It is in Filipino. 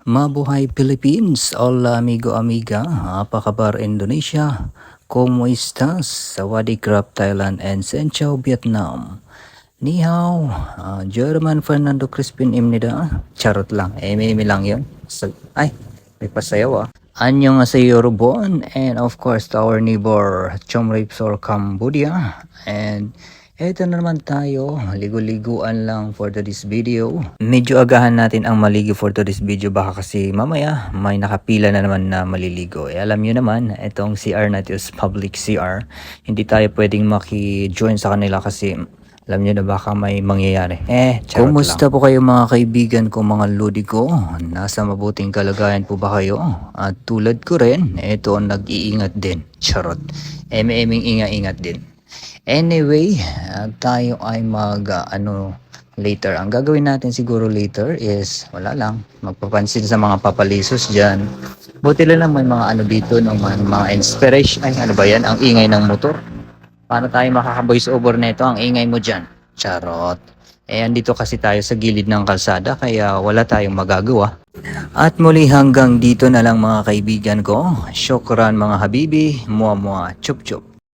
Mabuhay Philippines! Hola amigo amiga! Apa kabar Indonesia? ¿Cómo estás? Sawadee krap Thailand and Sen Chao Vietnam. Ni hao, German Fernando Crispin imnida. Charot lang, eme lang yun. Ay, may pasayaw ah. Annyeonghaseyo Robon, and of course to our neighbor Chomripsor Cambodia. And eto na naman tayo, ligo-liguan lang for today's video. Medyo agahan natin ang maligo for today's video baka kasi mamaya may nakapila na naman na maliligo. Alam nyo naman, itong CR natin is public CR. Hindi tayo pwedeng maki-join sa kanila kasi alam nyo na baka may mangyayari. Charot kumusta lang po kayo mga kaibigan ko, mga lodi ko? Nasa mabuting kalagayan po ba kayo? At tulad ko rin, ito nag-iingat din. Charot. Eming ingat din. Anyway, tayo ay later. Ang gagawin natin siguro later is, wala lang, magpapansin sa mga papalisos dyan. Buti lang may mga dito, ng mga inspiration. Ay, ano ba yan? Ang ingay ng motor. Paano tayo makaka-voice over nito? Ang ingay mo dyan. Charot. Andito kasi tayo sa gilid ng kalsada, kaya wala tayong magagawa. At muli hanggang dito na lang mga kaibigan ko. Syukran mga habibi. Mua mua. Chup chup.